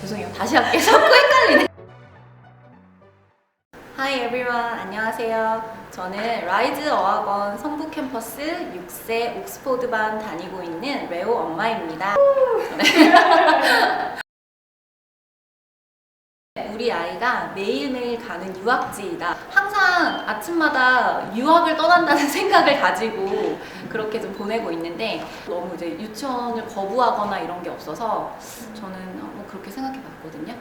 죄송해요. 다시 할게요. 자꾸 헷갈리네. Hi everyone. 안녕하세요. 저는 라이즈 어학원 성북 캠퍼스 6세 옥스포드반 다니고 있는 레오 엄마입니다. 우리 아이가 매일매일 가는 유학지이다. 항상 아침마다 유학을 떠난다는 생각을 가지고 그렇게 좀 보내고 있는데 너무 이제 유치원을 거부하거나 이런 게 없어서 저는 뭐 그렇게 생각해 봤거든요.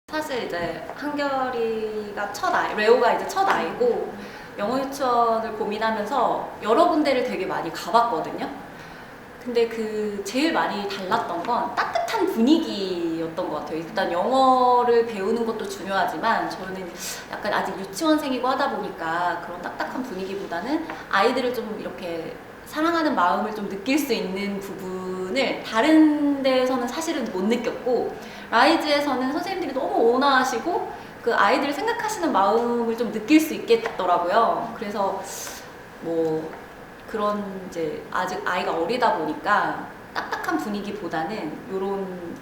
사실 이제 한결이가 첫 아이, 레오가 이제 첫 아이고 영어 유치원을 고민하면서 여러 군데를 되게 많이 가봤거든요. 근데 그 제일 많이 달랐던 건 따뜻한 분위기였던 것 같아요. 일단 영어를 배우는 것도 중요하지만 저는 약간 아직 유치원생이고 하다 보니까 그런 딱딱한 분위기보다는 아이들을 좀 이렇게 사랑하는 마음을 좀 느낄 수 있는 부분을 다른 데에서는 사실은 못 느꼈고 라이즈에서는 선생님들이 너무 온화하시고 그 아이들을 생각하시는 마음을 좀 느낄 수 있겠더라고요. 그래서 뭐 그런 이제 아직 아이가 어리다 보니까 딱딱한 분위기보다는 이런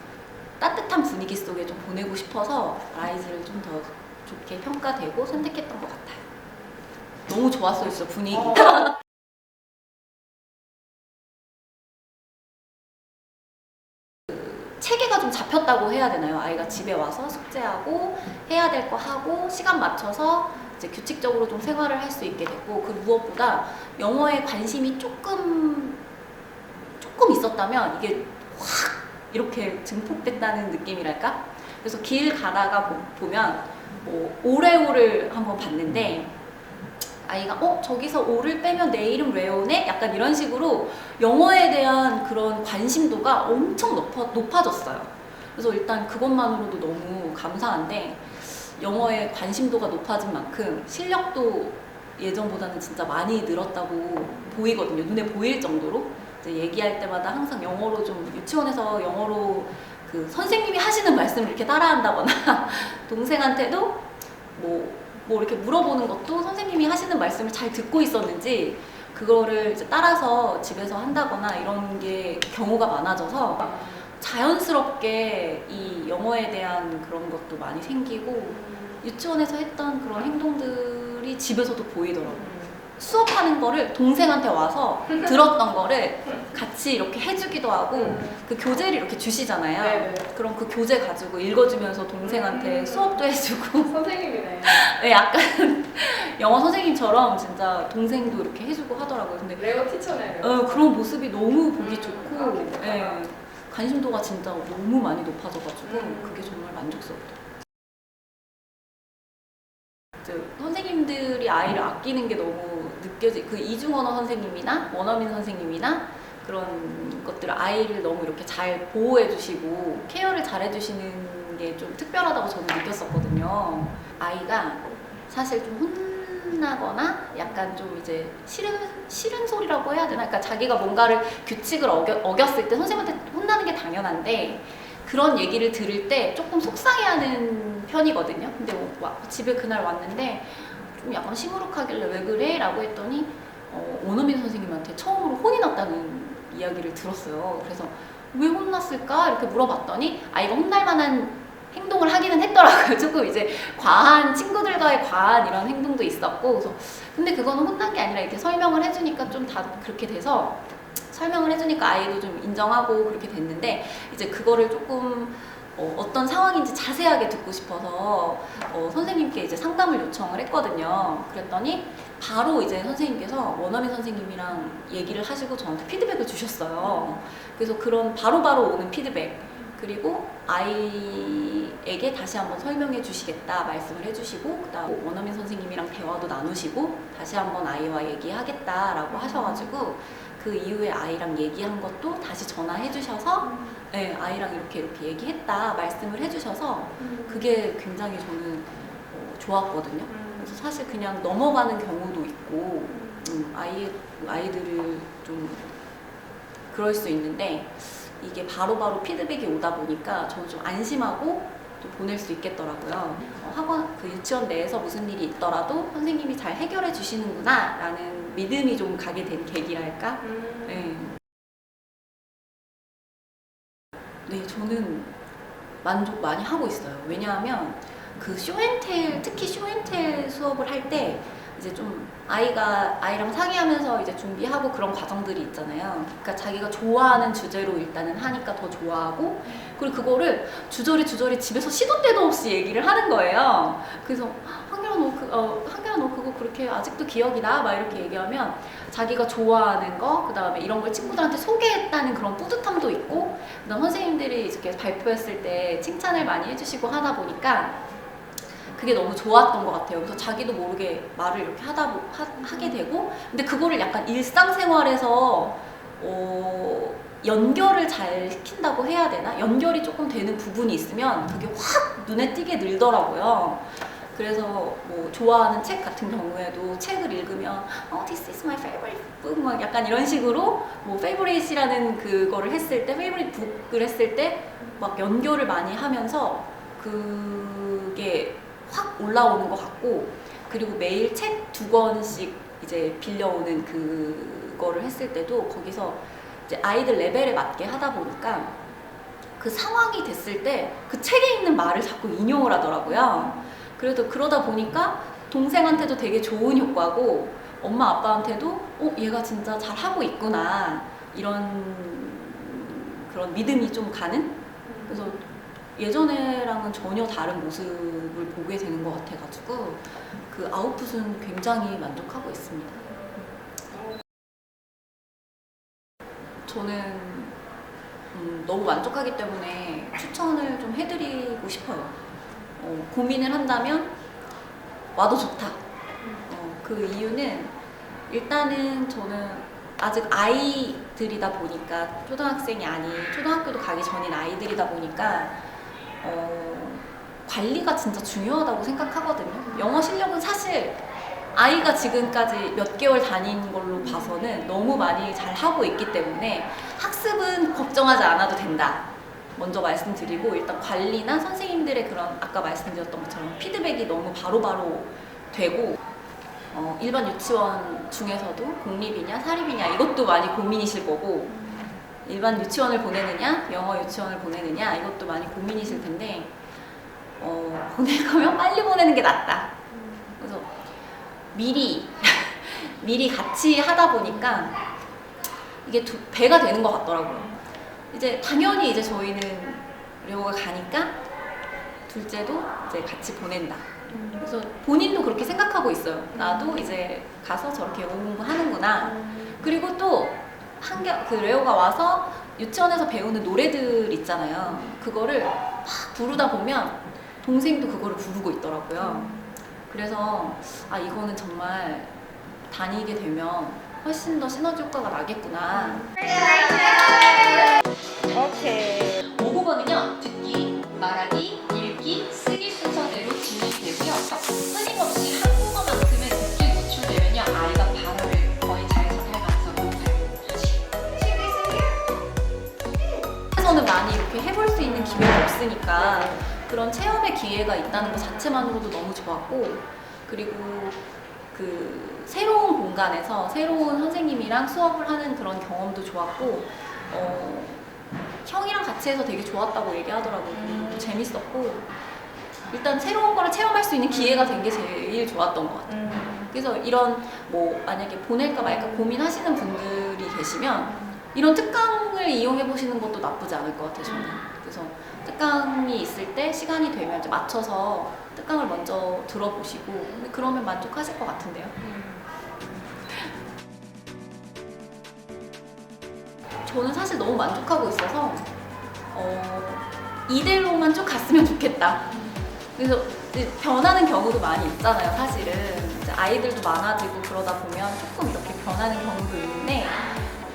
따뜻한 분위기 속에 좀 보내고 싶어서 라이즈를 좀 더 좋게 평가되고 선택했던 것 같아요. 너무 좋았어요, 진짜 분위기. 체계가 좀 잡혔다고 해야 되나요? 아이가 집에 와서 숙제하고 해야 될 거 하고 시간 맞춰서 이제 규칙적으로 좀 생활을 할 수 있게 됐고 그 무엇보다 영어에 관심이 조금 있었다면 이게 확 이렇게 증폭됐다는 느낌이랄까? 그래서 길 가다가 보면 뭐 오레오를 한번 봤는데 아이가 저기서 오를 빼면 내 이름 레오네? 약간 이런 식으로 영어에 대한 그런 관심도가 엄청 높아졌어요. 그래서 일단 그것만으로도 너무 감사한데 영어에 관심도가 높아진 만큼 실력도 예전보다는 진짜 많이 늘었다고 보이거든요. 눈에 보일 정도로. 이제 얘기할 때마다 항상 영어로 좀 유치원에서 영어로 그 선생님이 하시는 말씀을 이렇게 따라한다거나 동생한테도 뭐 이렇게 물어보는 것도 선생님이 하시는 말씀을 잘 듣고 있었는지 그거를 이제 따라서 집에서 한다거나 이런 게 경우가 많아져서 자연스럽게 이 영어에 대한 그런 것도 많이 생기고 유치원에서 했던 그런 행동들이 집에서도 보이더라고요. 수업하는 거를 동생한테 와서 들었던 거를 같이 이렇게 해주기도 하고 그 교재를 이렇게 주시잖아요. 네네. 그럼 그 교재 가지고 읽어주면서 동생한테 수업도 해주고 선생님이네. 네, 약간 영어 선생님처럼 진짜 동생도 이렇게 해주고 하더라고요. 근데 레오 티처네. 레오. 그런 모습이 너무 보기 좋고 진짜. 예, 관심도가 진짜 너무 많이 높아져가지고 그게 정말 만족스럽더라고요. 선생님들이 아이를 아끼는 게 너무 그 이중언어 선생님이나 원어민 선생님이나 그런 것들 아이를 너무 이렇게 잘 보호해 주시고 케어를 잘 해주시는 게 좀 특별하다고 저는 느꼈었거든요. 아이가 사실 좀 혼나거나 약간 좀 이제 싫은 소리라고 해야 되나? 그러니까 자기가 뭔가를 규칙을 어겼을 때 선생님한테 혼나는 게 당연한데 그런 얘기를 들을 때 조금 속상해하는 편이거든요. 근데 집에 그날 왔는데 좀 약간 시무룩하길래 왜 그래? 라고 했더니 원어민 선생님한테 처음으로 혼이 났다는 이야기를 들었어요. 그래서 왜 혼났을까? 이렇게 물어봤더니 아이가 혼날 만한 행동을 하기는 했더라고요. 조금 이제 친구들과의 과한 이런 행동도 있었고 그래서 근데 그거는 혼난 게 아니라 이렇게 설명을 해주니까 좀 다 그렇게 돼서 설명을 해주니까 아이도 좀 인정하고 그렇게 됐는데 이제 그거를 조금 어떤 상황인지 자세하게 듣고 싶어서 선생님께 이제 상담을 요청을 했거든요. 그랬더니 바로 이제 선생님께서 원어민 선생님이랑 얘기를 하시고 저한테 피드백을 주셨어요. 그래서 그런 바로바로 오는 피드백 그리고 아이에게 다시 한번 설명해 주시겠다 말씀을 해주시고 그다음 원어민 선생님이랑 대화도 나누시고 다시 한번 아이와 얘기하겠다라고 하셔가지고 그 이후에 아이랑 얘기한 것도 다시 전화해 주셔서 네, 아이랑 이렇게 얘기했다 말씀을 해주셔서 그게 굉장히 저는 좋았거든요. 그래서 사실 그냥 넘어가는 경우도 있고 아이들을 좀 그럴 수 있는데 이게 바로바로 피드백이 오다 보니까 저는 좀 안심하고 또 보낼 수 있겠더라고요. 학원 그 유치원 내에서 무슨 일이 있더라도 선생님이 잘 해결해 주시는구나 라는 믿음이 좀 가게 된 계기랄까? 네. 저는 만족 많이 하고 있어요. 왜냐하면 그 쇼앤텔, 특히 쇼앤텔 수업을 할 때 이제 좀 아이랑 상의하면서 이제 준비하고 그런 과정들이 있잖아요. 그러니까 자기가 좋아하는 주제로 일단은 하니까 더 좋아하고, 그리고 그거를 주저리 집에서 시도 때도 없이 얘기를 하는 거예요. 그래서 한결아 너 그거 그렇게 아직도 기억이 나? 막 이렇게 얘기하면 자기가 좋아하는 거, 그 다음에 이런 걸 친구들한테 소개했다는 그런 뿌듯함도 있고, 그다음 선생님들이 이렇게 발표했을 때 칭찬을 많이 해주시고 하다 보니까 그게 너무 좋았던 것 같아요. 그래서 자기도 모르게 말을 이렇게 하게 되고, 근데 그거를 약간 일상생활에서 연결을 잘 시킨다고 해야 되나? 연결이 조금 되는 부분이 있으면 그게 확 눈에 띄게 늘더라고요. 그래서 뭐 좋아하는 책 같은 경우에도 책을 읽으면 this is my favorite book 막 약간 이런 식으로 뭐 favorite이라는 그거를 했을 때, favorite book을 했을 때 막 연결을 많이 하면서 그게 확 올라오는 것 같고, 그리고 매일 책 2권씩 이제 빌려오는 그거를 했을 때도 거기서 이제 아이들 레벨에 맞게 하다 보니까 그 상황이 됐을 때 그 책에 있는 말을 자꾸 인용을 하더라고요. 그래도 그러다 보니까 동생한테도 되게 좋은 효과고 엄마 아빠한테도 얘가 진짜 잘하고 있구나 이런 그런 믿음이 좀 가는, 그래서 예전에랑은 전혀 다른 모습을 보게 되는 것 같아가지고 그 아웃풋은 굉장히 만족하고 있습니다. 저는 너무 만족하기 때문에 추천을 좀 해드리고 싶어요. 고민을 한다면 와도 좋다. 그 이유는 일단은 저는 아직 아이들이다 보니까, 초등학생이 아닌 초등학교도 가기 전인 아이들이다 보니까 관리가 진짜 중요하다고 생각하거든요. 영어 실력은 사실 아이가 지금까지 몇 개월 다닌 걸로 봐서는 너무 많이 잘 하고 있기 때문에 학습은 걱정하지 않아도 된다. 먼저 말씀드리고, 일단 관리나 선생님들의 그런 아까 말씀드렸던 것처럼 피드백이 너무 바로바로 되고, 일반 유치원 중에서도 공립이냐 사립이냐 이것도 많이 고민이실 거고, 일반 유치원을 보내느냐 영어 유치원을 보내느냐 이것도 많이 고민이실 텐데 보낼 거면 빨리 보내는 게 낫다. 그래서 미리 같이 하다 보니까 이게 배가 되는 것 같더라고요. 이제 당연히 이제 저희는 레오가 가니까 둘째도 이제 같이 보낸다. 그래서 본인도 그렇게 생각하고 있어요. 나도 이제 가서 저렇게 영어 공부하는구나. 그리고 또 그 레오가 와서 유치원에서 배우는 노래들 있잖아요. 그거를 막 부르다 보면 동생도 그거를 부르고 있더라고요. 그래서 이거는 정말 다니게 되면 훨씬 더 시너지 효과가 나겠구나. 오케이. 5국어는요, 듣기, 말하기, 읽기, 쓰기 순서대로 진행되고요. 끊임없이 한국어만큼의 듣기 노출되면요, 아이가 발음을 거의 잘 전할 가능성이 높아요. 에서는 많이 이렇게 해볼 수 있는 기회가 없으니까 그런 체험의 기회가 있다는 것 자체만으로도 너무 좋았고, 그리고 그 새로운 공간에서 새로운 선생님이랑 수업을 하는 그런 경험도 좋았고, 형이랑 같이 해서 되게 좋았다고 얘기하더라고요. 재밌었고, 일단 새로운 거를 체험할 수 있는 기회가 된 게 제일 좋았던 것 같아요. 그래서 이런 뭐 만약에 보낼까 말까 고민하시는 분들이 계시면 이런 특강을 이용해 보시는 것도 나쁘지 않을 것 같아요, 저는. 그래서 특강이 있을 때 시간이 되면 이제 맞춰서 특강을 먼저 들어보시고, 근데 그러면 만족하실 것 같은데요. 저는 사실 너무 만족하고 있어서 이대로만 쭉 갔으면 좋겠다. 그래서 이제 변하는 경우도 많이 있잖아요, 사실은. 이제 아이들도 많아지고 그러다 보면 조금 이렇게 변하는 경우도 있는데,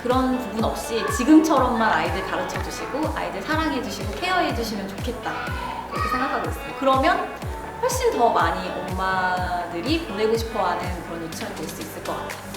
그런 부분 없이 지금처럼만 아이들 가르쳐 주시고 아이들 사랑해 주시고 케어해 주시면 좋겠다, 그렇게 생각하고 있어요. 그러면 훨씬 더 많이 엄마들이 보내고 싶어하는 그런 유치원이 될 수 있을 것 같아요.